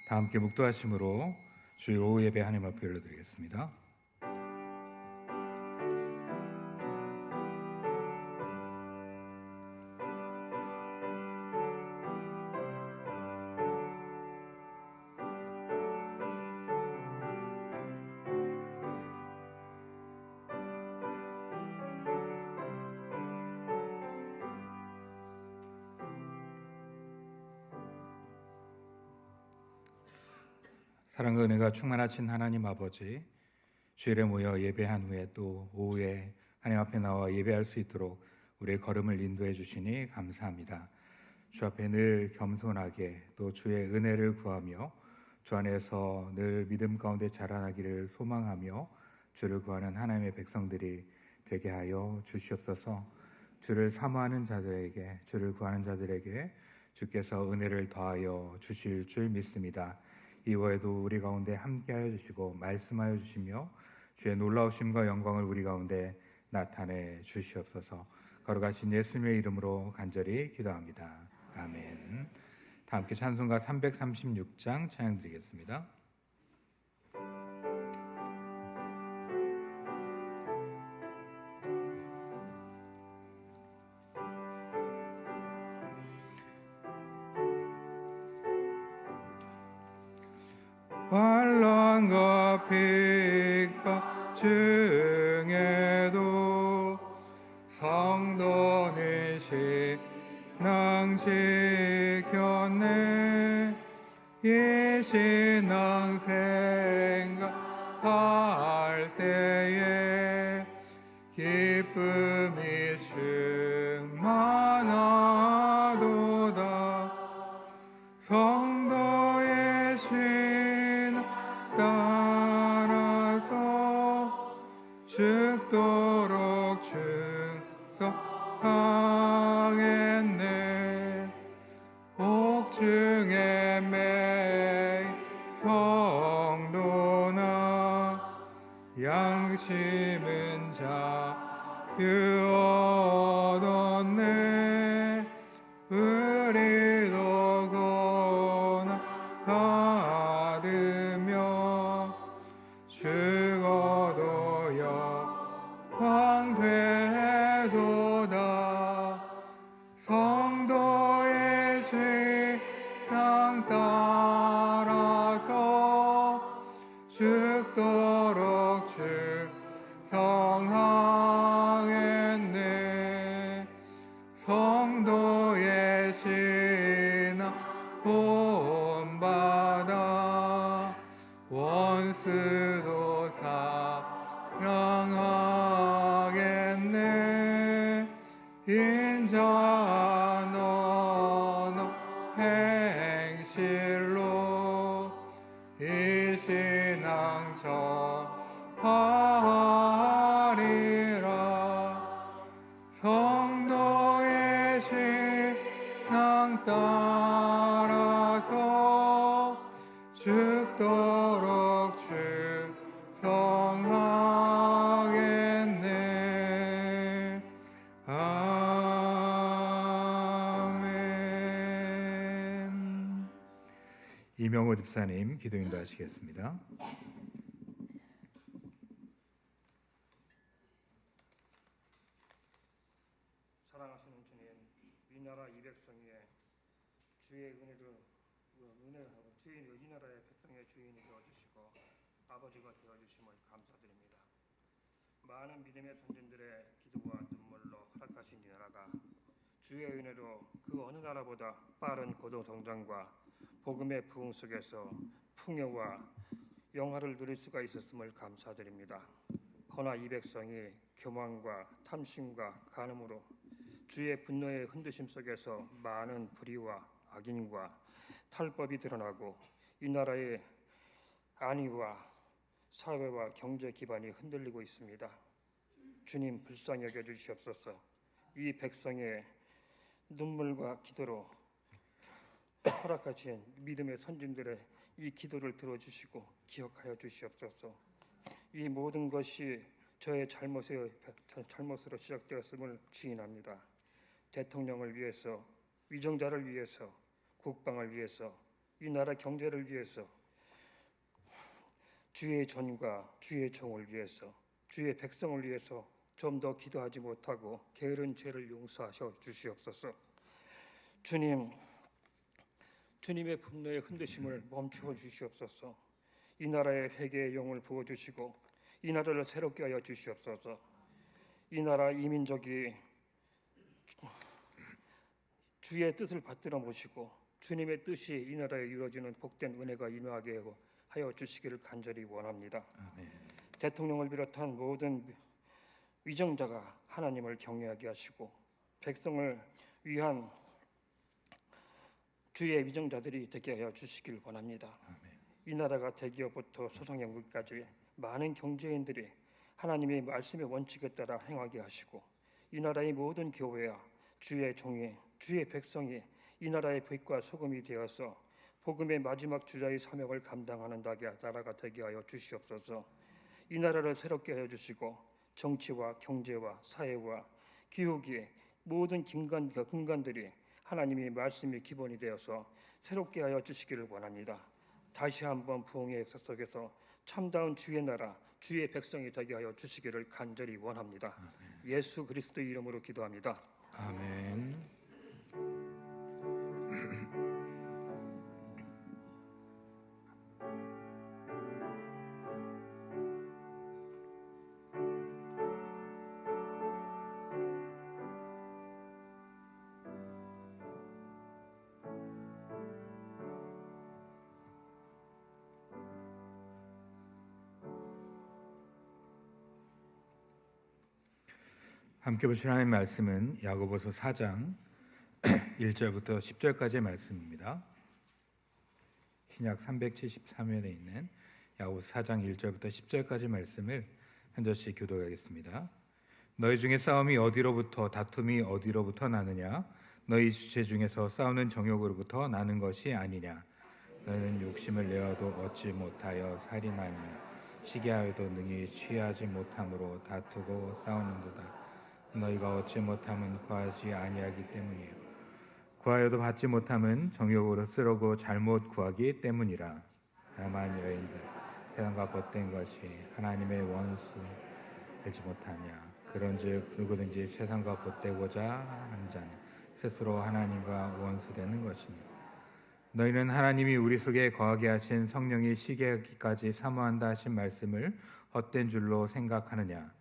다 함께 묵도하심으로 주일 오후 예배 하나님 앞에 올려드리겠습니다. 사랑과 은혜가 충만하신 하나님 아버지, 주일에 모여 예배한 후에 또 오후에 하나님 앞에 나와 예배할 수 있도록 우리의 걸음을 인도해 주시니 감사합니다. 주 앞에 늘 겸손하게 또 주의 은혜를 구하며 주 안에서 늘 믿음 가운데 자라나기를 소망하며 주를 구하는 하나님의 백성들이 되게 하여 주시옵소서. 주를 사모하는 자들에게, 주를 구하는 자들에게 주께서 은혜를 더하여 주실 줄 믿습니다. 이후에도 우리 가운데 함께하여 주시고 말씀하여 주시며 주의 놀라우심과 영광을 우리 가운데 나타내 주시옵소서. 거룩하신 예수님의 이름으로 간절히 기도합니다. 아멘. 다 함께 찬송가 336장 찬양 드리겠습니다. 환난과 핍박 중에도 성도는 신앙 지켰네. 이 신앙 생각할 때에 기쁨이 충만하도다. 성도의 신앙 따라서 죽도록 충성하겠네. 옥중에 매인 성도나 양심은 자유 얻었네. 우리도 고난 받으며 죽어도 영광 되도다. 성도의 신앙 따라서 죽도록 충성하겠네. 성도의 신앙 본받아 원수도 사랑하겠네. 인자한 언어 행실로 이 신앙 전하리라. 성도의 신앙 따라서 죽도록 충성하겠네. 아멘. 이명호 집사님 기도 인도하시겠습니다. 사랑하시는 주님, 이 나라 이 백성 위에 주의 은혜로 은혜하고 주의 이 나라의 백성의 주인이 되어주시고 아버지가 되어주심을 감사드립니다. 많은 믿음의 선진들의 기도와 눈물로 허락하신 이 나라가 주의 은혜로 그 어느 나라보다 빠른 고도 성장과 복음의 부흥 속에서 풍요와 영화를 누릴 수가 있었음을 감사드립니다. 허나 이 백성이 교만과 탐심과 간음으로 주의 분노의 흔드심 속에서 많은 불의와 악인과 탈법이 드러나고 이 나라의 안위와 사회와 경제 기반이 흔들리고 있습니다. 주님 불쌍히 여겨주시옵소서. 이 백성의 눈물과 기도로 허락하신 믿음의 선진들의 이 기도를 들어주시고 기억하여 주시옵소서. 이 모든 것이 저의 잘못으로 시작되었음을 지인합니다. 대통령을 위해서, 위정자를 위해서, 국방을 위해서 이 나라 경제를 위해서, 주의 전과 주의 종을 위해서, 주의 백성을 위해서 좀 더 기도하지 못하고 게으른 죄를 용서하셔 주시옵소서. 주님, 주님의 분노의 흔드심을 멈춰 주시옵소서. 이 나라의 회개의 영을 부어 주시고 이 나라를 새롭게 하여 주시옵소서. 이 나라 이민족이 주의 뜻을 받들어 모시고 주님의 뜻이 이 나라에 이루어지는 복된 은혜가 임하게 하여 주시기를 간절히 원합니다. 아멘. 대통령을 비롯한 모든 위정자가 하나님을 경외하게 하시고 백성을 위한 주의 위정자들이 되게 하여 주시기를 원합니다. 아멘. 이 나라가 대기업부터 소상연구까지 많은 경제인들이 하나님의 말씀의 원칙에 따라 행하게 하시고 이 나라의 모든 교회와 주의 종이, 주의 백성이 이 나라의 빛과 소금이 되어서 복음의 마지막 주자의 사명을 감당하는 나라가 되게 하여 주시옵소서. 이 나라를 새롭게 하여 주시고 정치와 경제와 사회와 교육의 모든 근간들이 하나님의 말씀이 기본이 되어서 새롭게 하여 주시기를 원합니다. 다시 한번 부흥의 역사 속에서 참다운 주의 나라, 주의 백성이 되게 하여 주시기를 간절히 원합니다. 예수 그리스도의 이름으로 기도합니다. 아멘. 함께 보실 하나님의 말씀은 야고보서 4장 1절부터 10절까지의 말씀입니다. 신약 373면에 있는 야고보서 4장 1절부터 10절까지 말씀을 한 절씩 교독하겠습니다. 너희 중에 싸움이 어디로부터 다툼이 어디로부터 나느냐? 너희 주체 중에서 싸우는 정욕으로부터 나는 것이 아니냐? 너희는 욕심을 내어도 얻지 못하여 살인하며 시기하여도 능히 취하지 못함으로 다투고 싸우는도다. 너희가 얻지 못함은 구하지 아니하기 때문이요 구하여도 받지 못함은 정욕으로 쓰려고 잘못 구하기 때문이라. 다만 여인들 세상과 벗된 것이 하나님의 원수 알지 못하냐? 그런즉 누구든지 세상과 벗되고자 하는 자는 스스로 하나님과 원수되는 것입니다. 너희는 하나님이 우리 속에 거하게 하신 성령이 시기하기까지 사모한다 하신 말씀을 헛된 줄로 생각하느냐?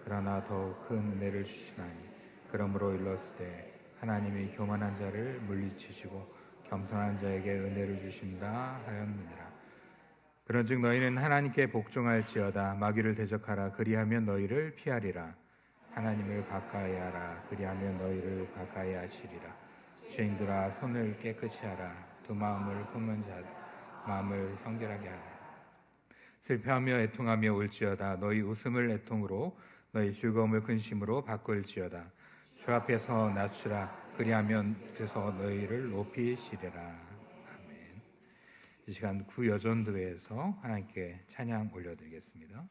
그러나 더욱 큰 은혜를 주시나니 그러므로 일렀으되 하나님이 교만한 자를 물리치시고 겸손한 자에게 은혜를 주신다 하였느니라. 그런즉 너희는 하나님께 복종할지어다. 마귀를 대적하라. 그리하면 너희를 피하리라. 하나님을 가까이하라. 그리하면 너희를 가까이 하시리라. 죄인들아 손을 깨끗이 하라. 두 마음을 품은 자들 마음을 성결하게 하라. 슬퍼하며 애통하며 울지어다. 너희 웃음을 애통으로 너희 즐거움을 근심으로 바꿀지어다. 주 앞에서 낮추라. 그리하면 그래서 너희를 높이시리라. 아멘. 이 시간 구여전도회에서 하나님께 찬양 올려드리겠습니다.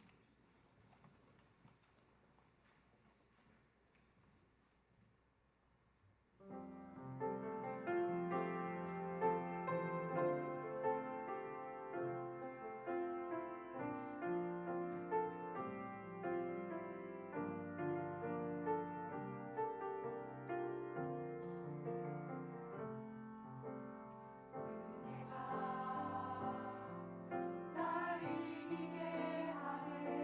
날 이기게 하네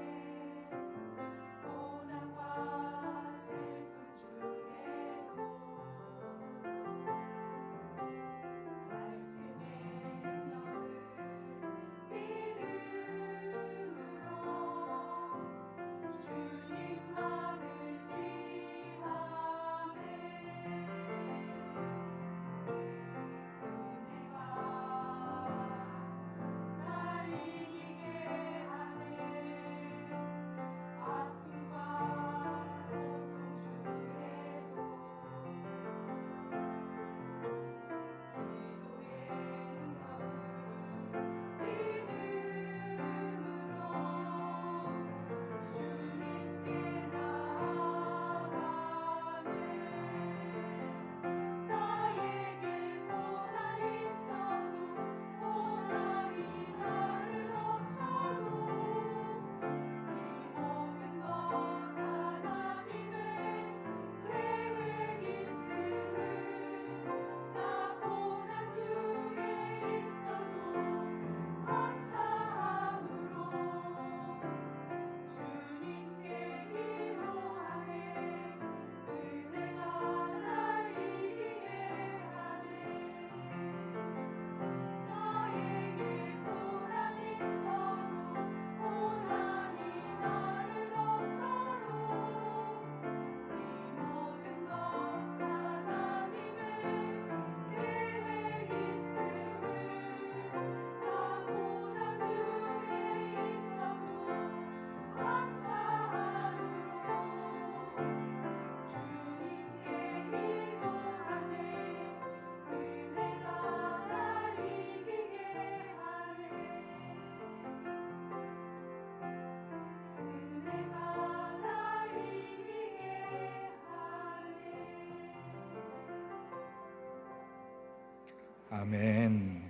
아멘.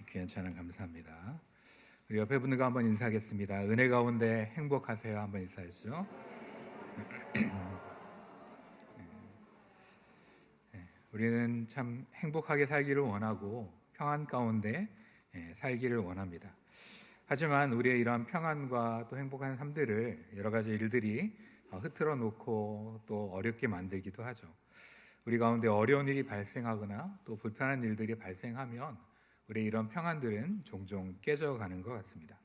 귀한 찬양 감사합니다. 우리 옆에 분들과 한번 인사하겠습니다. 은혜 가운데 행복하세요. 한번 인사하시죠. 우리는 참 행복하게 살기를 원하고 평안 가운데 살기를 원합니다. 하지만 우리의 이러한 평안과 또 행복한 삶들을 여러 가지 일들이 흐트러 놓고 또 어렵게 만들기도 하죠. 우리 가운데 어려운 일이 발생하거나 또 불편한 일들이 발생하면 우리의 이런 평안들은 종종 깨져가는 것 같습니다.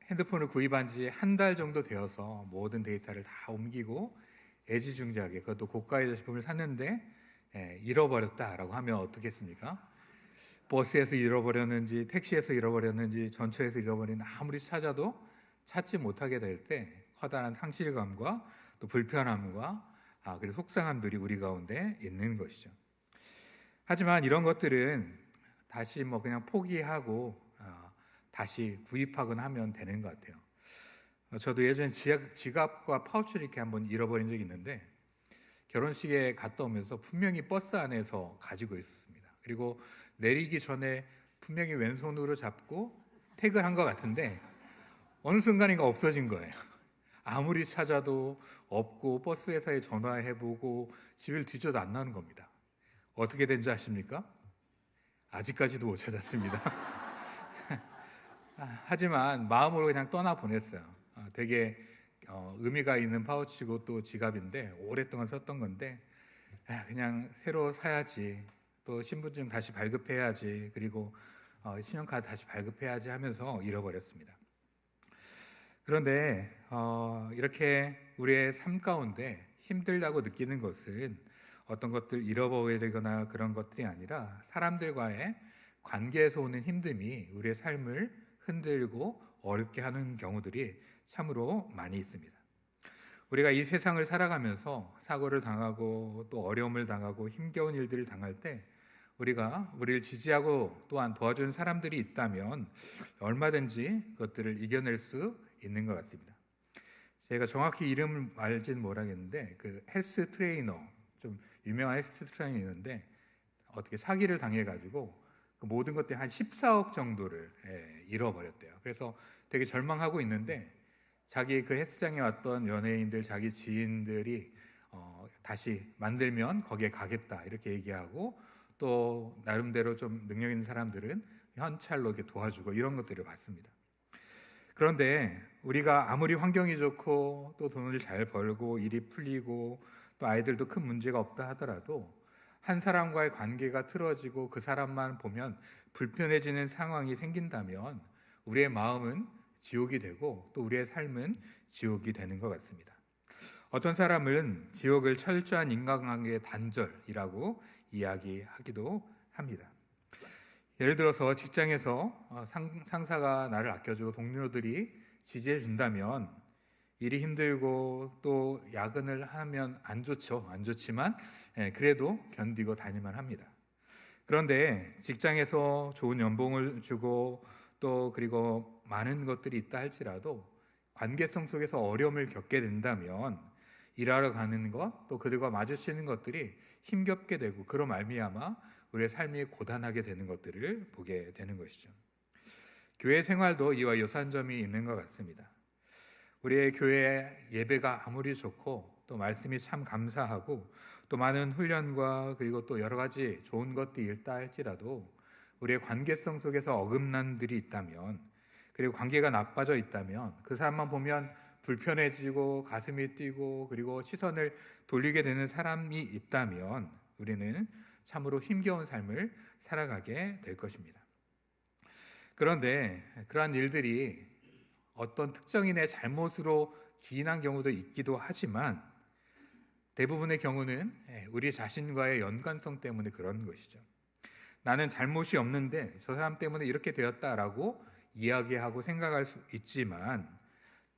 핸드폰을 구입한 지 한 달 정도 되어서 모든 데이터를 다 옮기고 애지중지하게 그것도 고가의 제품을 샀는데 잃어버렸다라고 하면 어떻겠습니까? 버스에서 잃어버렸는지 택시에서 잃어버렸는지 전철에서 잃어버린 아무리 찾아도 찾지 못하게 될 때 커다란 상실감과 또 불편함과 그리고 속상함들이 우리 가운데 있는 것이죠. 하지만 이런 것들은 다시 그냥 포기하고 다시 구입하거나 하면 되는 것 같아요. 저도 예전에 지갑과 파우치를 이렇게 한번 잃어버린 적이 있는데 결혼식에 갔다 오면서 분명히 버스 안에서 가지고 있었습니다. 그리고 내리기 전에 분명히 왼손으로 잡고 태그를 한 것 같은데 어느 순간인가 없어진 거예요. 아무리 찾아도 없고 버스 회사에 전화해보고 집을 뒤져도 안 나오는 겁니다. 어떻게 된지 아십니까? 아직까지도 못 찾았습니다. 하지만 마음으로 그냥 떠나보냈어요. 되게 의미가 있는 파우치고 또 지갑인데 오랫동안 썼던 건데 그냥 새로 사야지, 또 신분증 다시 발급해야지, 그리고 신용카드 다시 발급해야지 하면서 잃어버렸습니다. 그런데 이렇게 우리의 삶 가운데 힘들다고 느끼는 것은 어떤 것들 잃어버리거나 그런 것들이 아니라 사람들과의 관계에서 오는 힘듦이 우리의 삶을 흔들고 어렵게 하는 경우들이 참으로 많이 있습니다. 우리가 이 세상을 살아가면서 사고를 당하고 또 어려움을 당하고 힘겨운 일들을 당할 때 우리가 우리를 지지하고 또한 도와주는 사람들이 있다면 얼마든지 그것들을 이겨낼 수 있는 것 같습니다. 제가 정확히 이름을 알지는 못하겠는데 그 헬스 트레이너, 좀 유명한 헬스 트레이너 있는데 어떻게 사기를 당해가지고 그 모든 것들이 한 14억 정도를 잃어버렸대요. 그래서 되게 절망하고 있는데 자기 그 헬스장에 왔던 연예인들, 자기 지인들이 다시 만들면 거기에 가겠다 이렇게 얘기하고 또 나름대로 좀 능력 있는 사람들은 현찰로 이렇게 도와주고 이런 것들을 봤습니다. 그런데 우리가 아무리 환경이 좋고 또 돈을 잘 벌고 일이 풀리고 또 아이들도 큰 문제가 없다 하더라도 한 사람과의 관계가 틀어지고 그 사람만 보면 불편해지는 상황이 생긴다면 우리의 마음은 지옥이 되고 또 우리의 삶은 지옥이 되는 것 같습니다. 어떤 사람은 지옥을 철저한 인간관계의 단절이라고 이야기하기도 합니다. 예를 들어서 직장에서 상사가 나를 아껴주고 동료들이 지지해 준다면 일이 힘들고 또 야근을 하면 안 좋지만 그래도 견디고 다닐만 합니다. 그런데 직장에서 좋은 연봉을 주고 또 그리고 많은 것들이 있다 할지라도 관계성 속에서 어려움을 겪게 된다면 일하러 가는 것, 또 그들과 마주치는 것들이 힘겹게 되고 그로 말미암아 우리의 삶이 고단하게 되는 것들을 보게 되는 것이죠. 교회 생활도 이와 유사한 점이 있는 것 같습니다. 우리의 교회 예배가 아무리 좋고 또 말씀이 참 감사하고 또 많은 훈련과 그리고 또 여러 가지 좋은 것들이 있다 할지라도 우리의 관계성 속에서 어긋난들이 있다면, 그리고 관계가 나빠져 있다면 그 사람만 보면 불편해지고 가슴이 뛰고 그리고 시선을 돌리게 되는 사람이 있다면 우리는 참으로 힘겨운 삶을 살아가게 될 것입니다. 그런데 그러한 일들이 어떤 특정인의 잘못으로 기인한 경우도 있기도 하지만 대부분의 경우는 우리 자신과의 연관성 때문에 그런 것이죠. 나는 잘못이 없는데 저 사람 때문에 이렇게 되었다라고 이야기하고 생각할 수 있지만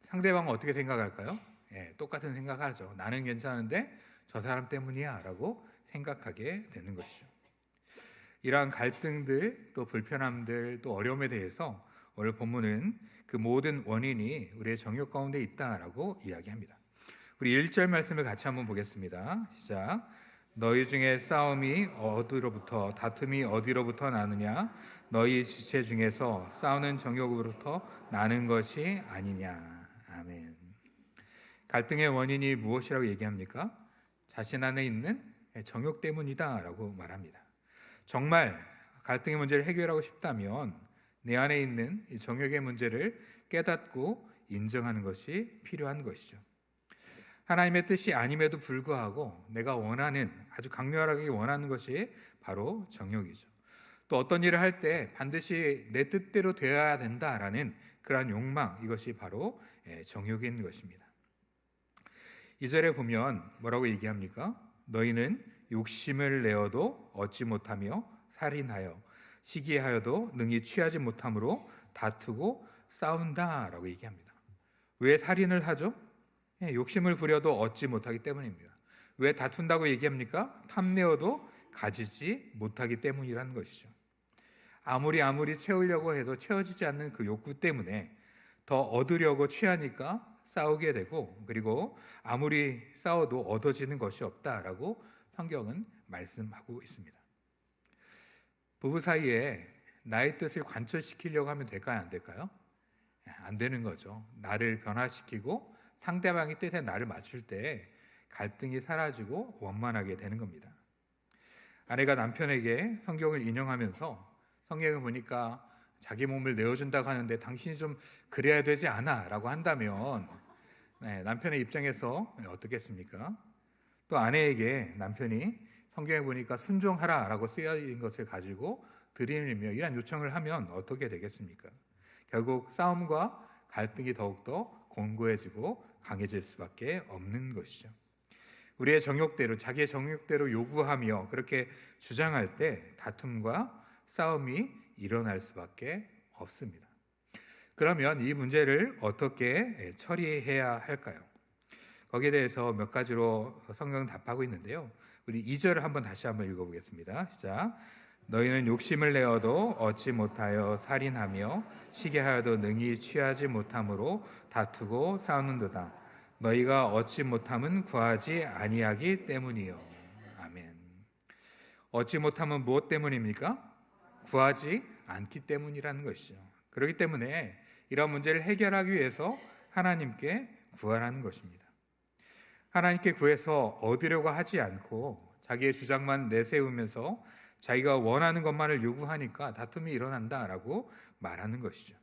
상대방은 어떻게 생각할까요? 똑같은 생각하죠. 나는 괜찮은데 저 사람 때문이야 라고 생각하게 되는 것이죠. 이러한 갈등들, 또 불편함들, 또 어려움에 대해서 오늘 본문은 그 모든 원인이 우리의 정욕 가운데 있다라고 이야기합니다. 우리 1절 말씀을 같이 한번 보겠습니다. 시작. 너희 중에 싸움이 어디로부터 다툼이 어디로부터 나느냐 너희 지체 중에서 싸우는 정욕으로부터 나는 것이 아니냐. 아멘. 갈등의 원인이 무엇이라고 얘기합니까? 자신 안에 있는 정욕 때문이다라고 말합니다. 정말 갈등의 문제를 해결하고 싶다면 내 안에 있는 이 정욕의 문제를 깨닫고 인정하는 것이 필요한 것이죠. 하나님의 뜻이 아님에도 불구하고 내가 원하는, 아주 강렬하게 원하는 것이 바로 정욕이죠. 또 어떤 일을 할 때 반드시 내 뜻대로 되어야 된다라는 그러한 욕망, 이것이 바로 정욕인 것입니다. 2절에 보면 뭐라고 얘기합니까? 너희는 욕심을 내어도 얻지 못하며 살인하여 시기하여도 능히 취하지 못함으로 다투고 싸운다라고 얘기합니다. 왜 살인을 하죠? 욕심을 부려도 얻지 못하기 때문입니다. 왜 다툰다고 얘기합니까? 탐내어도 가지지 못하기 때문이라는 것이죠. 아무리 채우려고 해도 채워지지 않는 그 욕구 때문에 더 얻으려고 취하니까 싸우게 되고, 그리고 아무리 싸워도 얻어지는 것이 없다라고 성경은 말씀하고 있습니다. 부부 사이에 나의 뜻을 관철시키려고 하면 될까요? 안 될까요? 안 되는 거죠. 나를 변화시키고 상대방의 뜻에 나를 맞출 때 갈등이 사라지고 원만하게 되는 겁니다. 아내가 남편에게 성경을 인용하면서 성경을 보니까 자기 몸을 내어준다고 하는데 당신이 좀 그래야 되지 않아? 라고 한다면 남편의 입장에서 어떻겠습니까? 또 아내에게 남편이 성경에 보니까 순종하라 라고 쓰여진 것을 가지고 들이밀며 이런 요청을 하면 어떻게 되겠습니까? 결국 싸움과 갈등이 더욱더 공고해지고 강해질 수밖에 없는 것이죠. 우리의 정욕대로, 자기의 정욕대로 요구하며 그렇게 주장할 때 다툼과 싸움이 일어날 수밖에 없습니다. 그러면 이 문제를 어떻게 처리해야 할까요? 거기에 대해서 몇 가지로 성경은 답하고 있는데요. 우리 2절을 다시 한번 읽어보겠습니다. 시작. 너희는 욕심을 내어도 얻지 못하여 살인하며 시기하여도 능히 취하지 못함으로 다투고 싸우는도다. 너희가 얻지 못함은 구하지 아니하기 때문이요. 아멘. 얻지 못함은 무엇 때문입니까? 구하지 않기 때문이라는 것이죠. 그렇기 때문에 이런 문제를 해결하기 위해서 하나님께 구하라는 것입니다. 하나님께 구해서 얻으려고 하지 않고 자기의 주장만 내세우면서 자기가 원하는 것만을 요구하니까 다툼이 일어난다라고 말하는 것이죠.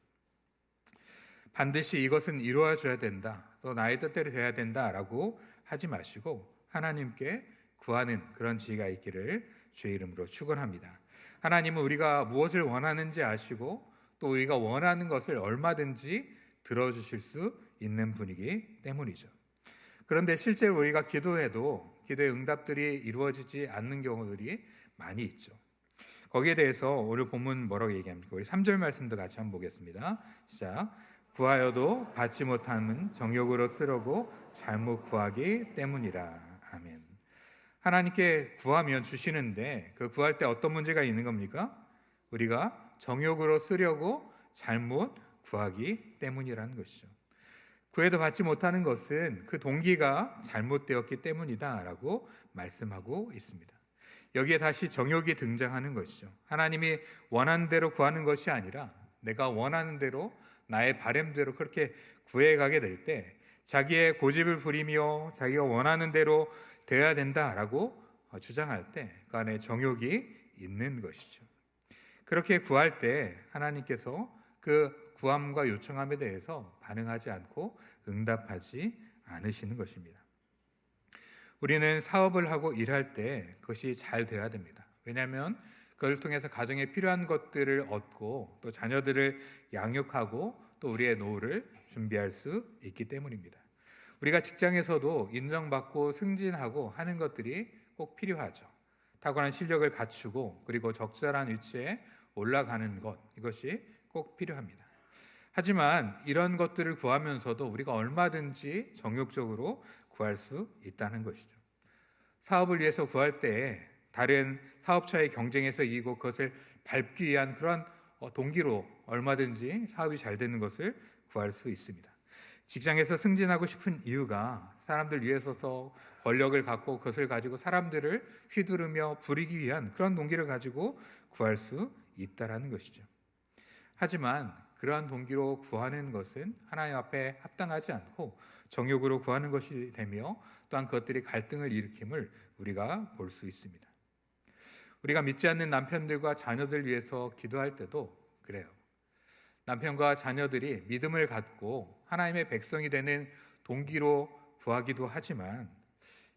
반드시 이것은 이루어져야 된다, 또 나의 뜻대로 돼야 된다라고 하지 마시고 하나님께 구하는 그런 지혜가 있기를 주의 이름으로 축원합니다. 하나님은 우리가 무엇을 원하는지 아시고 또 우리가 원하는 것을 얼마든지 들어주실 수 있는 분이기 때문이죠. 그런데 실제로 우리가 기도해도 기도의 응답들이 이루어지지 않는 경우들이 많이 있죠. 거기에 대해서 오늘 본문 뭐라고 얘기합니까? 우리 3절 말씀도 같이 한번 보겠습니다. 시작. 구하여도 받지 못함은 정욕으로 쓰려고 잘못 구하기 때문이라. 아멘. 하나님께 구하면 주시는데 그 구할 때 어떤 문제가 있는 겁니까? 우리가 정욕으로 쓰려고 잘못 구하기 때문이라는 것이죠. 구해도 받지 못하는 것은 그 동기가 잘못되었기 때문이다라고 말씀하고 있습니다. 여기에 다시 정욕이 등장하는 것이죠. 하나님이 원하는 대로 구하는 것이 아니라 내가 원하는 대로 나의 바램대로 그렇게 구해가게 될 때 자기의 고집을 부리며 자기가 원하는 대로 되어야 된다라고 주장할 때 그 안에 정욕이 있는 것이죠. 그렇게 구할 때 하나님께서 그 구함과 요청함에 대해서 반응하지 않고 응답하지 않으시는 것입니다. 우리는 사업을 하고 일할 때 그것이 잘 돼야 됩니다. 왜냐하면 그걸 통해서 가정에 필요한 것들을 얻고 또 자녀들을 양육하고 또 우리의 노후를 준비할 수 있기 때문입니다. 우리가 직장에서도 인정받고 승진하고 하는 것들이 꼭 필요하죠. 탁월한 실력을 갖추고 그리고 적절한 위치에 올라가는 것, 이것이 꼭 필요합니다. 하지만 이런 것들을 구하면서도 우리가 얼마든지 정욕적으로 구할 수 있다는 것이죠. 사업을 위해서 구할 때 다른 사업자의 경쟁에서 이기고 그것을 밟기 위한 그런 동기로 얼마든지 사업이 잘 되는 것을 구할 수 있습니다. 직장에서 승진하고 싶은 이유가 사람들 위에 서서 권력을 갖고 그것을 가지고 사람들을 휘두르며 부리기 위한 그런 동기를 가지고 구할 수 있다라는 것이죠. 하지만 그러한 동기로 구하는 것은 하나님 앞에 합당하지 않고 정욕으로 구하는 것이 되며 또한 그것들이 갈등을 일으킴을 우리가 볼 수 있습니다. 우리가 믿지 않는 남편들과 자녀들 위해서 기도할 때도 그래요. 남편과 자녀들이 믿음을 갖고 하나님의 백성이 되는 동기로 구하기도 하지만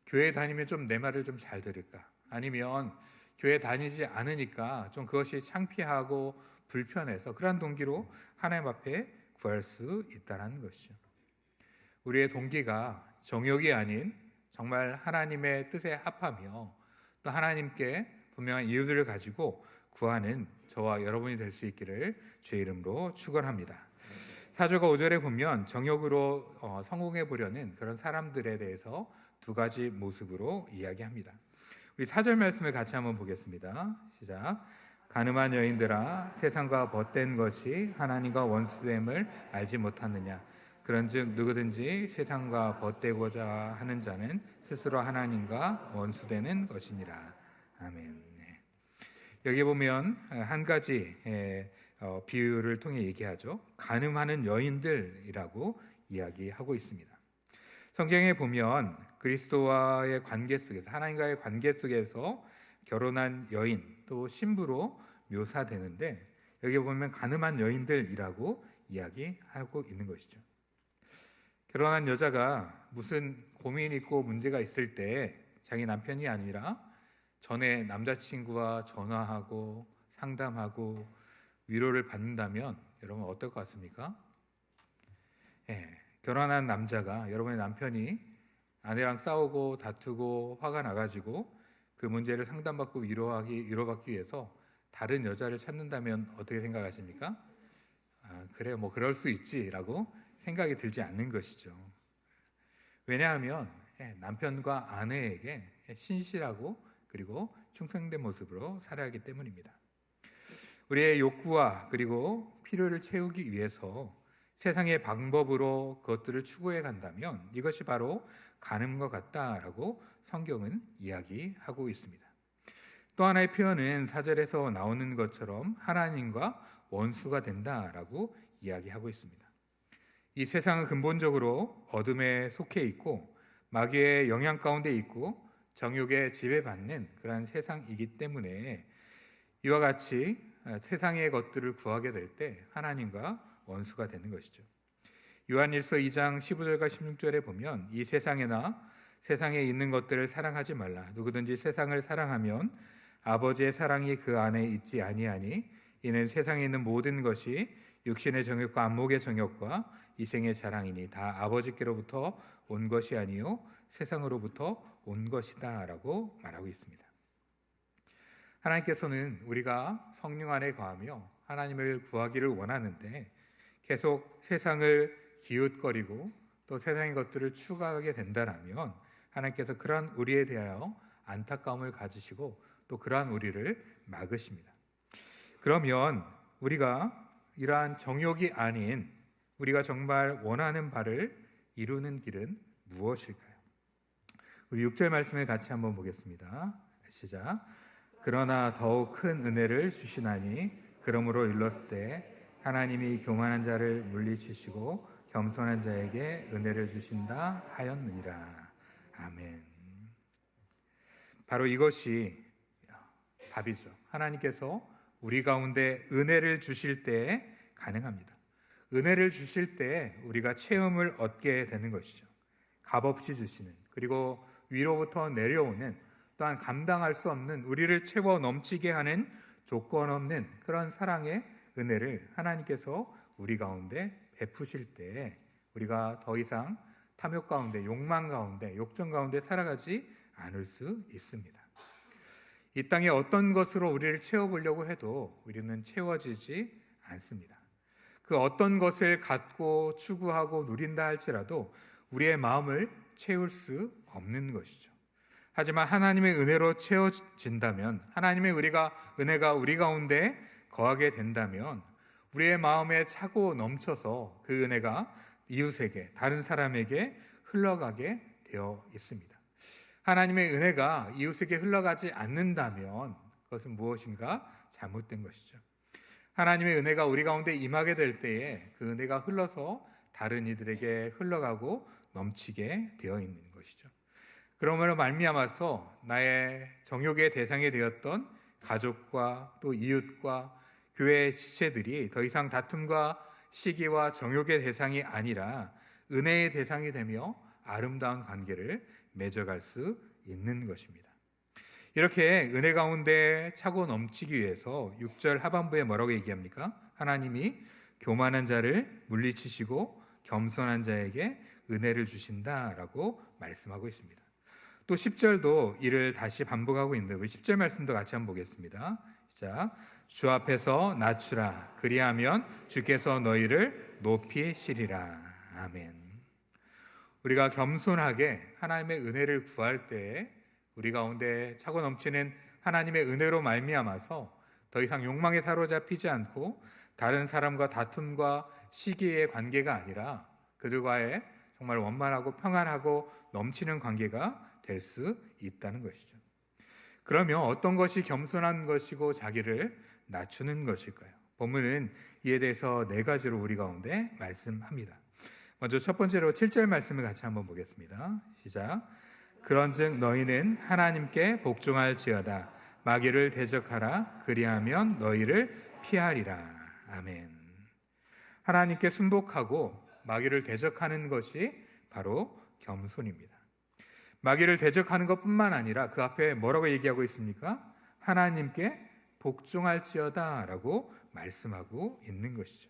교회 다니면 좀 내 말을 좀 잘 들을까? 아니면 교회 다니지 않으니까 좀 그것이 창피하고 불편해서 그러한 동기로 하나님 앞에 구할 수 있다는 것이죠. 우리의 동기가 정욕이 아닌 정말 하나님의 뜻에 합하며 또 하나님께 분명한 이유들을 가지고 구하는 저와 여러분이 될 수 있기를 주의 이름으로 축원합니다. 4절과 5절에 보면 정욕으로 성공해 보려는 그런 사람들에 대해서 두 가지 모습으로 이야기합니다. 우리 4절 말씀을 같이 한번 보겠습니다. 시작. 가늠한 여인들아 세상과 벗된 것이 하나님과 원수됨을 알지 못하느냐. 그런즉 누구든지 세상과 벗되고자 하는 자는 스스로 하나님과 원수되는 것이니라. 아멘. 여기 보면 한 가지 비유를 통해 얘기하죠. 가늠하는 여인들이라고 이야기하고 있습니다. 성경에 보면 그리스도와의 관계 속에서 하나님과의 관계 속에서 결혼한 여인 또 신부로 묘사되는데 여기 보면 가늠한 여인들이라고 이야기하고 있는 것이죠. 결혼한 여자가 무슨 고민이 있고 문제가 있을 때 자기 남편이 아니라 전에 남자친구와 전화하고 상담하고 위로를 받는다면 여러분 어떨 것 같습니까? 결혼한 남자가 여러분의 남편이 아내랑 싸우고 다투고 화가 나가지고 그 문제를 상담받고 위로받기 위해서 다른 여자를 찾는다면 어떻게 생각하십니까? 그래 뭐 그럴 수 있지라고 생각이 들지 않는 것이죠. 왜냐하면 남편과 아내에게 신실하고 그리고 충성된 모습으로 살아야 하기 때문입니다. 우리의 욕구와 그리고 필요를 채우기 위해서 세상의 방법으로 그것들을 추구해 간다면 이것이 바로 가늠과 같다라고 성경은 이야기하고 있습니다. 또 하나의 표현은 4절에서 나오는 것처럼 하나님과 원수가 된다라고 이야기하고 있습니다. 이 세상은 근본적으로 어둠에 속해 있고 마귀의 영향 가운데 있고 정욕에 지배받는 그러한 세상이기 때문에 이와 같이 세상의 것들을 구하게 될 때 하나님과 원수가 되는 것이죠. 요한일서 2장 15절과 16절에 보면 이 세상에나 세상에 있는 것들을 사랑하지 말라. 누구든지 세상을 사랑하면 아버지의 사랑이 그 안에 있지 아니하니 이는 세상에 있는 모든 것이 육신의 정욕과 안목의 정욕과 이생의 자랑이니 다 아버지께로부터 온 것이 아니요 세상으로부터 온 것이다 라고 말하고 있습니다. 하나님께서는 우리가 성령 안에 거하며 하나님을 구하기를 원하는데 계속 세상을 기웃거리고 또 세상의 것들을 추구하게 된다라면 하나님께서 그러한 우리에 대하여 안타까움을 가지시고 또 그러한 우리를 막으십니다. 그러면 우리가 이러한 정욕이 아닌 우리가 정말 원하는 바를 이루는 길은 무엇일까요? 우리 6절 말씀을 같이 한번 보겠습니다. 시작. 그러나 더욱 큰 은혜를 주시나니 그러므로 일렀을 때 하나님이 교만한 자를 물리치시고 겸손한 자에게 은혜를 주신다 하였느니라. 아멘. 바로 이것이 답이죠. 하나님께서 우리 가운데 은혜를 주실 때 가능합니다. 은혜를 주실 때 우리가 체험을 얻게 되는 것이죠. 값없이 주시는 그리고 위로부터 내려오는 또한 감당할 수 없는 우리를 채워 넘치게 하는 조건 없는 그런 사랑의 은혜를 하나님께서 우리 가운데 베푸실 때 우리가 더 이상 탐욕 가운데 욕망 가운데 욕정 가운데 살아가지 않을 수 있습니다. 이 땅에 어떤 것으로 우리를 채워보려고 해도 우리는 채워지지 않습니다. 그 어떤 것을 갖고 추구하고 누린다 할지라도 우리의 마음을 채울 수 없는 것이죠. 하지만 하나님의 은혜로 채워진다면 하나님의 은혜가 우리 가운데 거하게 된다면 우리의 마음에 차고 넘쳐서 그 은혜가 이웃에게, 다른 사람에게 흘러가게 되어 있습니다. 하나님의 은혜가 이웃에게 흘러가지 않는다면 그것은 무엇인가 잘못된 것이죠. 하나님의 은혜가 우리 가운데 임하게 될 때에 그 은혜가 흘러서 다른 이들에게 흘러가고 넘치게 되어 있는 것이죠. 그러므로 말미암아서 나의 정욕의 대상이 되었던 가족과 또 이웃과 교회의 지체들이 더 이상 다툼과 시기와 정욕의 대상이 아니라 은혜의 대상이 되며 아름다운 관계를 맺어갈 수 있는 것입니다. 이렇게 은혜 가운데 차고 넘치기 위해서 6절 하반부에 뭐라고 얘기합니까? 하나님이 교만한 자를 물리치시고 겸손한 자에게 은혜를 주신다라고 말씀하고 있습니다. 또 10절도 이를 다시 반복하고 있는데 우리 10절 말씀도 같이 한번 보겠습니다. 시작. 주 앞에서 낮추라. 그리하면 주께서 너희를 높이시리라. 아멘. 우리가 겸손하게 하나님의 은혜를 구할 때 우리 가운데 차고 넘치는 하나님의 은혜로 말미암아서 더 이상 욕망에 사로잡히지 않고 다른 사람과 다툼과 시기의 관계가 아니라 그들과의 정말 원만하고 평안하고 넘치는 관계가 될 수 있다는 것이죠. 그러면 어떤 것이 겸손한 것이고 자기를 낮추는 것일까요? 본문은 이에 대해서 네 가지로 우리 가운데 말씀합니다. 먼저 첫 번째로 7절 말씀을 같이 한번 보겠습니다. 시작. 그런즉 너희는 하나님께 복종할지어다. 마귀를 대적하라. 그리하면 너희를 피하리라. 아멘. 하나님께 순복하고 마귀를 대적하는 것이 바로 겸손입니다. 마귀를 대적하는 것뿐만 아니라 그 앞에 뭐라고 얘기하고 있습니까? 하나님께 복종할지어다 라고 말씀하고 있는 것이죠.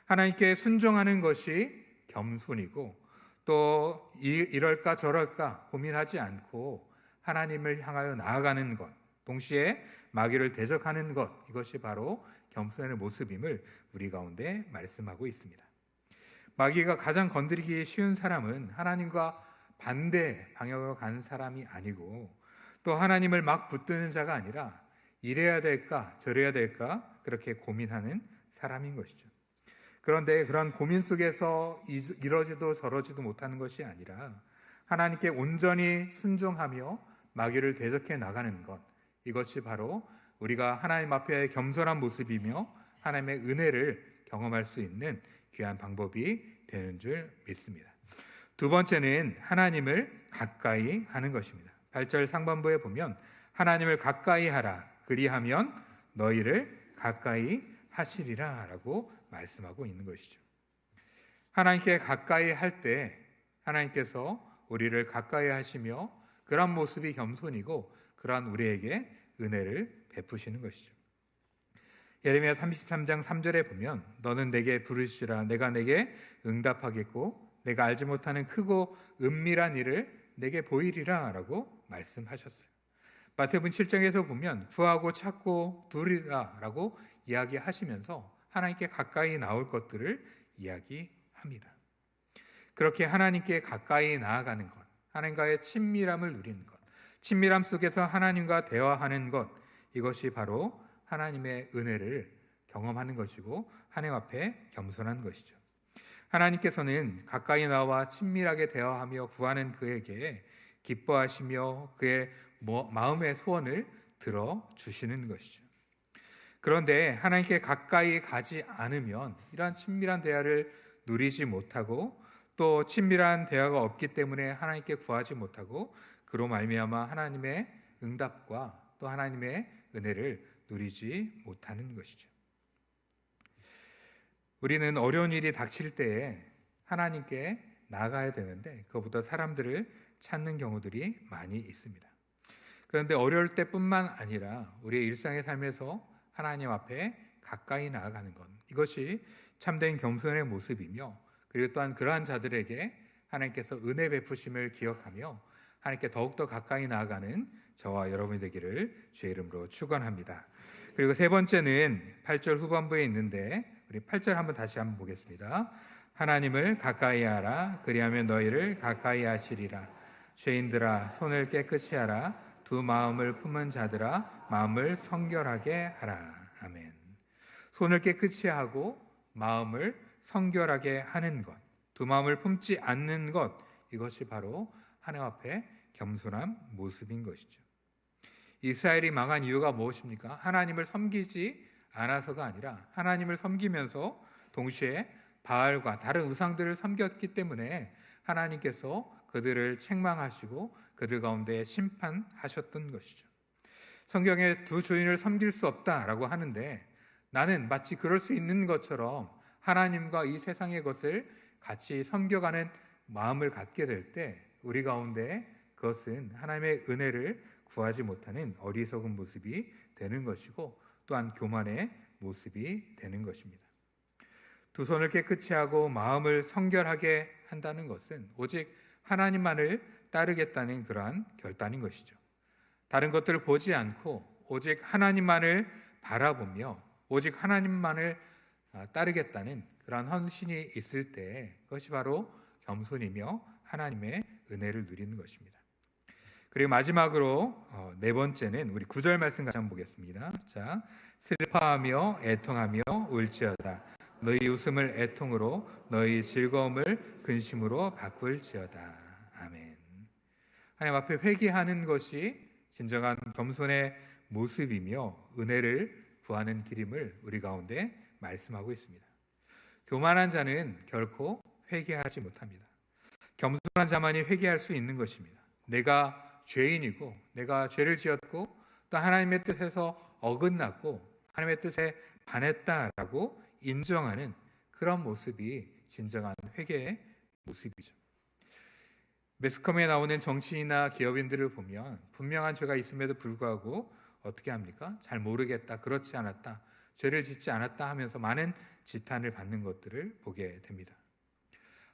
하나님께 순종하는 것이 겸손이고 또 이럴까 저럴까 고민하지 않고 하나님을 향하여 나아가는 것, 동시에 마귀를 대적하는 것, 이것이 바로 겸손의 모습임을 우리 가운데 말씀하고 있습니다. 마귀가 가장 건드리기 쉬운 사람은 하나님과 반대 방향으로 가는 사람이 아니고 또 하나님을 막 붙드는 자가 아니라 이래야 될까 저래야 될까 그렇게 고민하는 사람인 것이죠. 그런데 그런 고민 속에서 이러지도 저러지도 못하는 것이 아니라 하나님께 온전히 순종하며 마귀를 대적해 나가는 것, 이것이 바로 우리가 하나님 앞에 겸손한 모습이며 하나님의 은혜를 경험할 수 있는 귀한 방법이 되는 줄 믿습니다. 두 번째는 하나님을 가까이 하는 것입니다. 8절 상반부에 보면 하나님을 가까이 하라. 그리하면 너희를 가까이 하시리라 라고 말씀하고 있는 것이죠. 하나님께 가까이 할 때 하나님께서 우리를 가까이 하시며 그러한 모습이 겸손이고 그러한 우리에게 은혜를 베푸시는 것이죠. 예레미야 33장 3절에 보면 너는 내게 부르시라. 내가 내게 응답하겠고 내가 알지 못하는 크고 은밀한 일을 내게 보이리라 라고 말씀하셨어요. 마태복음 7장에서 보면 구하고 찾고 두리라 라고 이야기하시면서 하나님께 가까이 나올 것들을 이야기합니다. 그렇게 하나님께 가까이 나아가는 것, 하나님과의 친밀함을 누리는 것, 친밀함 속에서 하나님과 대화하는 것, 이것이 바로 하나님의 은혜를 경험하는 것이고 하나님 앞에 겸손한 것이죠. 하나님께서는 가까이 나와 친밀하게 대화하며 구하는 그에게 기뻐하시며 그의 마음의 소원을 들어주시는 것이죠. 그런데 하나님께 가까이 가지 않으면 이러한 친밀한 대화를 누리지 못하고 또 친밀한 대화가 없기 때문에 하나님께 구하지 못하고 그로 말미암아 하나님의 응답과 또 하나님의 은혜를 누리지 못하는 것이죠. 우리는 어려운 일이 닥칠 때에 하나님께 나아가야 되는데 그것보다 사람들을 찾는 경우들이 많이 있습니다. 그런데 어려울 때뿐만 아니라 우리의 일상의 삶에서 하나님 앞에 가까이 나아가는 것, 이것이 참된 겸손의 모습이며 그리고 또한 그러한 자들에게 하나님께서 은혜 베푸심을 기억하며 하나님께 더욱더 가까이 나아가는 저와 여러분이 되기를 주의 이름으로 축원합니다. 그리고 세 번째는 8절 후반부에 있는데 우리 8절 다시 한번 보겠습니다. 하나님을 가까이 하라. 그리하면 너희를 가까이 하시리라. 죄인들아 손을 깨끗이 하라. 두 마음을 품은 자들아 마음을 성결하게 하라. 아멘. 손을 깨끗이 하고 마음을 성결하게 하는 것, 두 마음을 품지 않는 것, 이것이 바로 하나님 앞에 겸손한 모습인 것이죠. 이스라엘이 망한 이유가 무엇입니까? 하나님을 섬기지 않아서가 아니라 하나님을 섬기면서 동시에 바알과 다른 우상들을 섬겼기 때문에 하나님께서 그들을 책망하시고 그들 가운데 심판하셨던 것이죠. 성경에 두 주인을 섬길 수 없다라고 하는데 나는 마치 그럴 수 있는 것처럼 하나님과 이 세상의 것을 같이 섬겨가는 마음을 갖게 될 때 우리 가운데 그것은 하나님의 은혜를 구하지 못하는 어리석은 모습이 되는 것이고 또한 교만의 모습이 되는 것입니다. 두 손을 깨끗이 하고 마음을 성결하게 한다는 것은 오직 하나님만을 따르겠다는 그러한 결단인 것이죠. 다른 것들을 보지 않고 오직 하나님만을 바라보며 오직 하나님만을 따르겠다는 그러한 헌신이 있을 때 그것이 바로 겸손이며 하나님의 은혜를 누리는 것입니다. 그리고 마지막으로 네 번째는 우리 9절 말씀 같이 한번 보겠습니다. 자, 슬퍼하며 애통하며 울지어다. 너희 웃음을 애통으로 너희 즐거움을 근심으로 바꿀지어다. 아멘. 하나님 앞에 회개하는 것이 진정한 겸손의 모습이며 은혜를 구하는 길임을 우리 가운데 말씀하고 있습니다. 교만한 자는 결코 회개하지 못합니다. 겸손한 자만이 회개할 수 있는 것입니다. 내가 죄인이고 내가 죄를 지었고 또 하나님의 뜻에서 어긋났고 하나님의 뜻에 반했다라고 인정하는 그런 모습이 진정한 회개의 모습이죠. 매스컴에 나오는 정치인이나 기업인들을 보면 분명한 죄가 있음에도 불구하고 어떻게 합니까? 잘 모르겠다, 그렇지 않았다, 죄를 짓지 않았다 하면서 많은 지탄을 받는 것들을 보게 됩니다.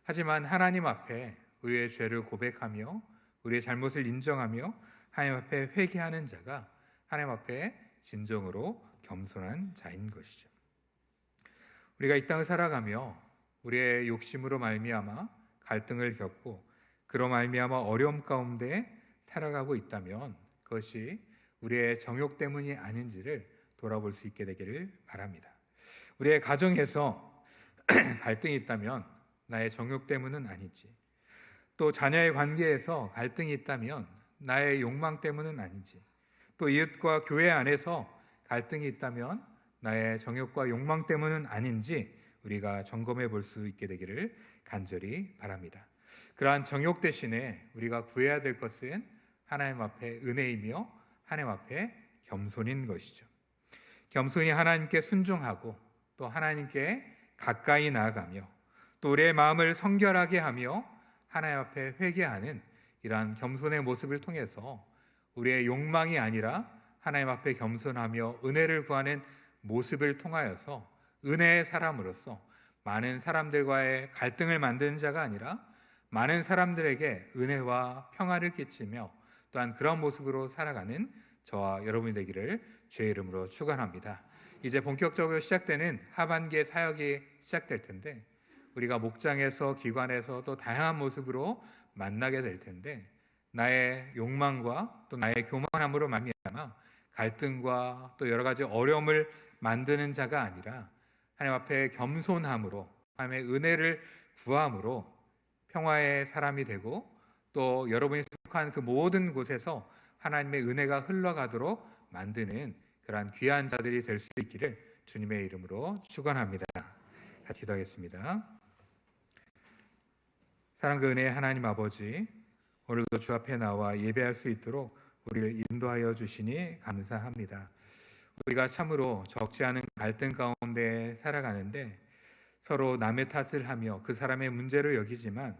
하지만 하나님 앞에 우리의 죄를 고백하며 우리의 잘못을 인정하며 하나님 앞에 회개하는 자가 하나님 앞에 진정으로 겸손한 자인 것이죠. 우리가 이 땅을 살아가며 우리의 욕심으로 말미암아 갈등을 겪고 그로 말미암아 어려움 가운데 살아가고 있다면 그것이 우리의 정욕 때문이 아닌지를 돌아볼 수 있게 되기를 바랍니다. 우리의 가정에서 갈등이 있다면 나의 정욕 때문은 아니지, 또 자녀의 관계에서 갈등이 있다면 나의 욕망 때문은 아니지, 또 이웃과 교회 안에서 갈등이 있다면 나의 정욕과 욕망 때문은 아닌지 우리가 점검해 볼 수 있게 되기를 간절히 바랍니다. 그러한 정욕 대신에 우리가 구해야 될 것은 하나님 앞에 은혜이며 하나님 앞에 겸손인 것이죠. 겸손히 하나님께 순종하고 또 하나님께 가까이 나아가며 또 우리의 마음을 성결하게 하며 하나님 앞에 회개하는 이러한 겸손의 모습을 통해서 우리의 욕망이 아니라 하나님 앞에 겸손하며 은혜를 구하는 모습을 통하여서 은혜의 사람으로서 많은 사람들과의 갈등을 만드는 자가 아니라 많은 사람들에게 은혜와 평화를 끼치며 또한 그런 모습으로 살아가는 저와 여러분이 되기를 주의 이름으로 축원합니다. 이제 본격적으로 시작되는 하반기의 사역이 시작될 텐데 우리가 목장에서 기관에서 또 다양한 모습으로 만나게 될 텐데 나의 욕망과 또 나의 교만함으로 말미암아 갈등과 또 여러 가지 어려움을 만드는 자가 아니라 하나님 앞에 겸손함으로 하나님의 은혜를 구함으로 평화의 사람이 되고 또 여러분이 속한 그 모든 곳에서 하나님의 은혜가 흘러가도록 만드는 그러한 귀한 자들이 될 수 있기를 주님의 이름으로 축원합니다. 같이 기도하겠습니다. 사랑과 은혜의 하나님 아버지, 오늘도 주 앞에 나와 예배할 수 있도록 우리를 인도하여 주시니 감사합니다. 우리가 참으로 적지 않은 갈등 가운데 살아가는데 서로 남의 탓을 하며 그 사람의 문제로 여기지만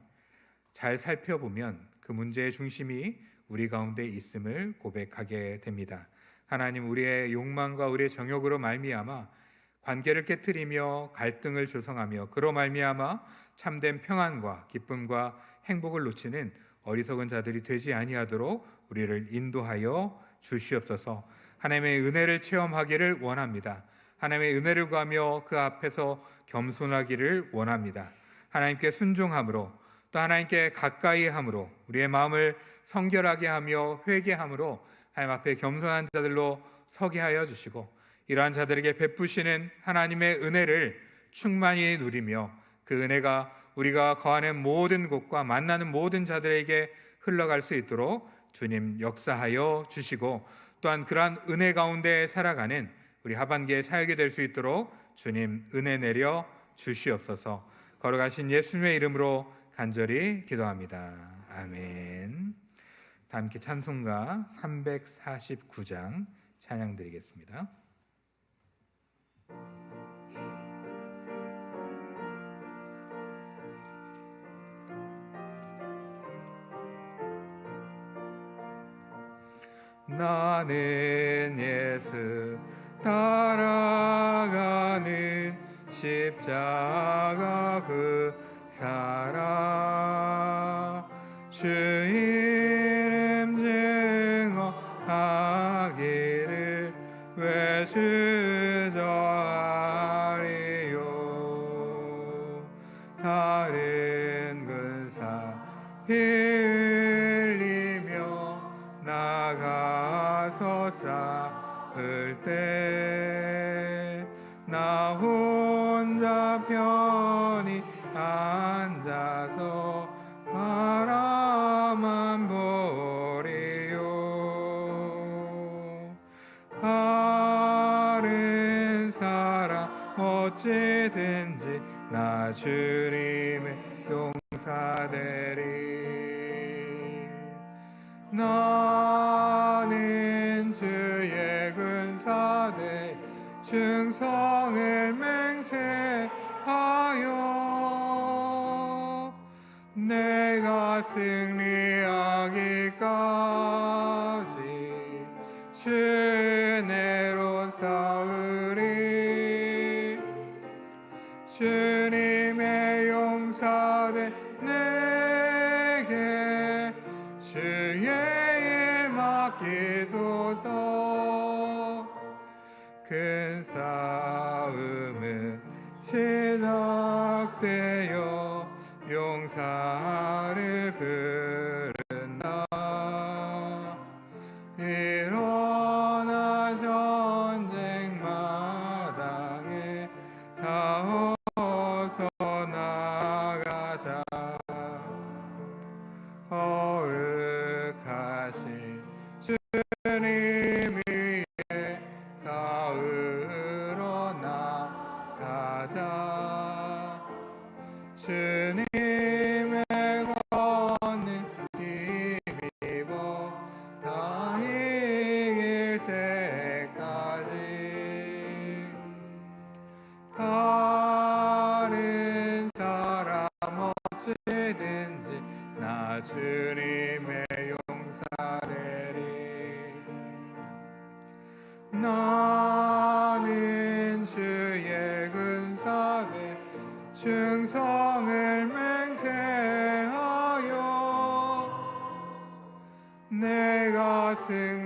잘 살펴보면 그 문제의 중심이 우리 가운데 있음을 고백하게 됩니다. 하나님, 우리의 욕망과 우리의 정욕으로 말미암아 관계를 깨트리며 갈등을 조성하며 그로 말미암아 참된 평안과 기쁨과 행복을 놓치는 어리석은 자들이 되지 아니하도록 우리를 인도하여 주시옵소서. 하나님의 은혜를 체험하기를 원합니다. 하나님의 은혜를 구하며 그 앞에서 겸손하기를 원합니다. 하나님께 순종함으로 또 하나님께 가까이 함으로 우리의 마음을 성결하게 하며 회개함으로 하나님 앞에 겸손한 자들로 서게 하여 주시고 이러한 자들에게 베푸시는 하나님의 은혜를 충만히 누리며 그 은혜가 우리가 거하는 모든 곳과 만나는 모든 자들에게 흘러갈 수 있도록 주님 역사하여 주시고, 또한 그러한 은혜 가운데 살아가는 우리 하반기에 사역이 될 수 있도록 주님 은혜 내려 주시옵소서. 걸어가신 예수님의 이름으로 간절히 기도합니다. 아멘. 다 함께 찬송가 349장 찬양 드리겠습니다. 나는 예수 따라가는 십자가 그 사랑, 주 이름 증거하기를 왜 주저하리요. 다른 근사 피 흘리며 나가서 싸울 때 나 혼자 편히 앉아서 바라만 보리요. 다른 사람 어찌든지 나 주님의 용사되리. 나는 주의 근사대 충성을 맹세하여 내가 승리하기까지 주 은혜로 싸우리. 주님의 용사대 내게 주의 일 맡기소서. 큰 싸움은 시작되어 용사를 부른다. 일어나 전쟁 마당에 다 어서 나가자. 거룩하신 주님 위에 싸우러 나가자. 주님의 권능 힘입어 다 이길 때까지. 다른 사람 어찌든지 나 주님의 용사되리. 나는 주의 근사대 충성을 맹세하여 내가 승리하기까지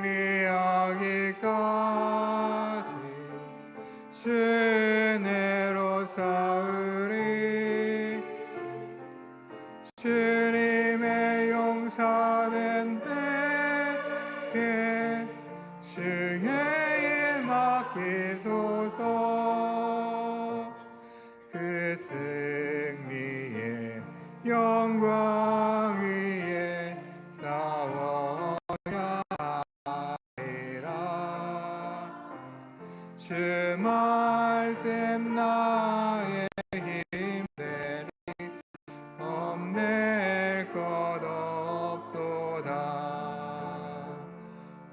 주 은혜로 싸우리. 주님의 용사된 때에 주의 일 맡기소서. 그 승리의 영광 위에 싸워야 하리라. 주 말씀 나의 힘되리 겁낼 것 없도다.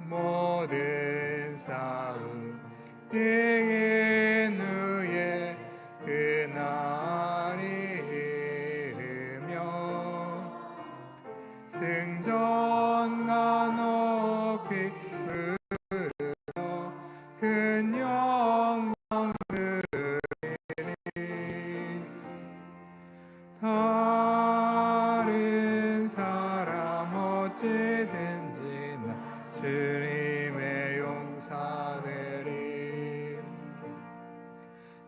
모든 싸움 이긴 후에 그날이 이르며 승전가 높이 부르며 큰 영광 누리니. 다른 사람 어찌든지 나 주님의 용사되리.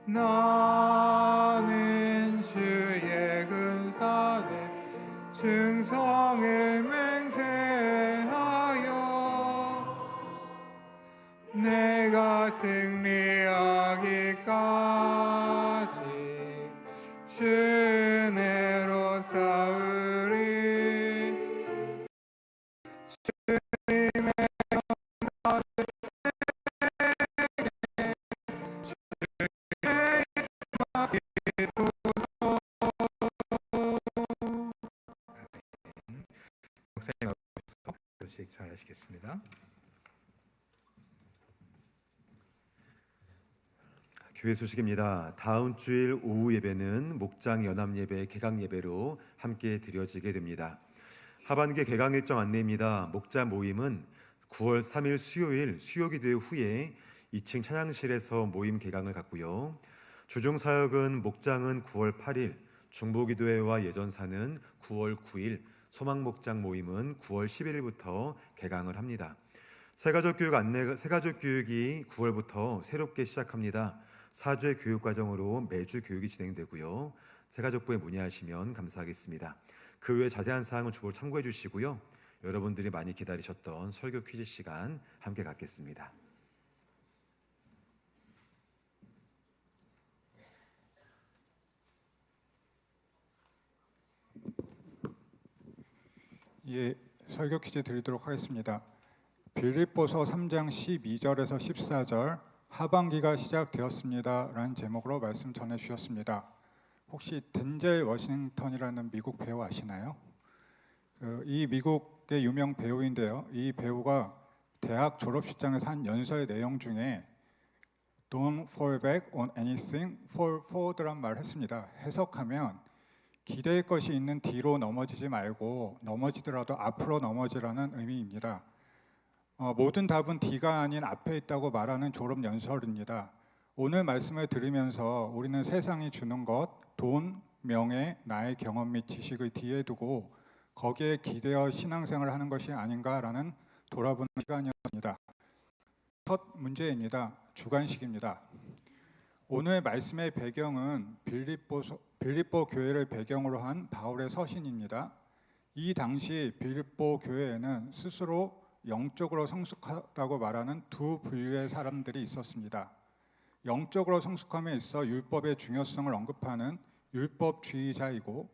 나는 주의 근사대 충성을 맹세하여 내가 승리하기까지 주 은혜로 쌓으리. 주님의 목사님 앞에서 교식 잘 하시겠습니다. 교회 소식입니다. 다음 주일 오후 예배는 목장 연합 예배 개강 예배로 함께 드려지게 됩니다. 하반기 개강 일정 안내입니다. 목자 모임은 9월 3일 수요일 수요기도 후에 2층 찬양실에서 모임 개강을 갖고요. 주중 사역은 목장은 9월 8일, 중보기도회와 예전사는 9월 9일, 소망목장 모임은 9월 11일부터 개강을 합니다. 새가족 교육이 9월부터 새롭게 시작합니다. 4주의 교육 과정으로 매주 교육이 진행되고요. 새가족부에 문의하시면 감사하겠습니다. 그 외 자세한 사항은 주보를 참고해 주시고요. 여러분들이 많이 기다리셨던 설교 퀴즈 시간 함께 갖겠습니다. 예, 설교 퀴즈 드리도록 하겠습니다. 빌립보서 3장 12절에서 14절 하반기가 시작되었습니다라는 제목으로 말씀 전해주셨습니다. 혹시 덴젤 워싱턴이라는 미국 배우 아시나요? 이 미국의 유명 배우인데요. 이 배우가 대학 졸업식장에서 한 연설 내용 중에 Don't fall back on anything, fall forward란 말을 했습니다. 해석하면 기댈 것이 있는 뒤로 넘어지지 말고 넘어지더라도 앞으로 넘어지라는 의미입니다. 모든 답은 뒤가 아닌 앞에 있다고 말하는 졸업 연설입니다. 오늘 말씀을 들으면서 우리는 세상이 주는 것, 돈, 명예, 나의 경험 및 지식을 뒤에 두고 거기에 기대어 신앙생활을 하는 것이 아닌가라는 돌아보는 시간이었습니다. 첫 문제입니다. 주관식입니다. 오늘 말씀의 배경은 빌립보 교회를 배경으로 한 바울의 서신입니다. 이 당시 빌립보 교회에는 스스로 영적으로 성숙하다고 말하는 두 부류의 사람들이 있었습니다. 영적으로 성숙함에 있어 율법의 중요성을 언급하는 율법주의자이고,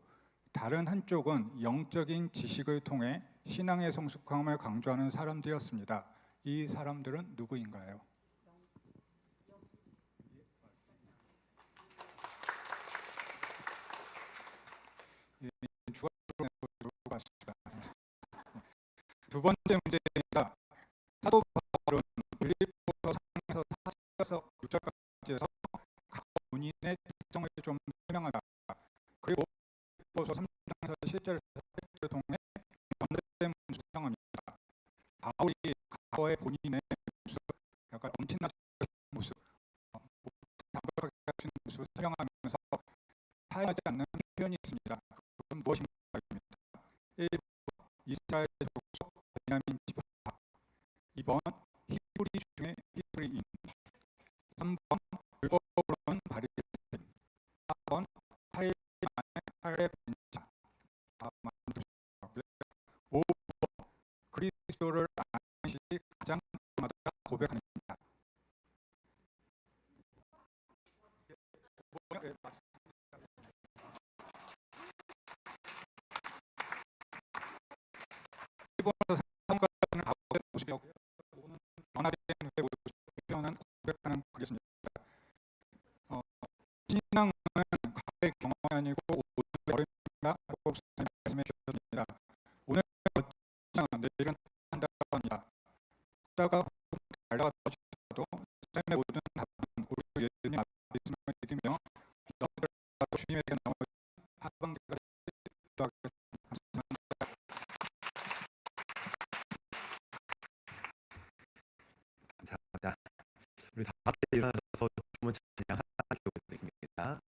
다른 한쪽은 영적인 지식을 통해 신앙의 성숙함을 강조하는 사람들이었습니다. 이 사람들은 누구인가요? 두 번째 문제입니다. 사도 바울은 빌립보서 3에서 4절에서 6절까지에서 각 본인의 특성을 좀 설명한다. 그리고 빌립보서 3장에서 7절에서 8절을 통해 변화된 모습을 설명합니다. 바울이 과거의 본인의 모습, 약간 엄청난 모습, 담백하게 할 수 있는 모습을 설명하면서 사용하지 않는 표현이 있습니다. 그것은 무엇인가입니다. 1번 이스라엘 족속 베냐민 지파, 2번 히브리 중에 히브리인, 3번 율법으로는 바리새인, 4번 8일 만에 할례 받은 자, 5번 그리스도를 아는 것이 가장 중요하다 고백합니다. 일본에서 상관과는 과거의 모습이었고 변화된 후의 모습을 표현한 고백하는 글이었습니다. 신앙은 과거의 경험이 아니고 오늘의 어려움이라고 말씀해 주셨습니다. 오늘 신앙은 내일은 한다고 합니다. 걷다가 달려가도 삶의 모든 답은 우리 예수님 앞에 있음을 믿으며 너희들과 주님에게 나올 하반기가 되기도 감사합니다. 우리 다 함께 일어나서 주문 찬양하도록 하겠습니다.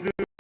믿음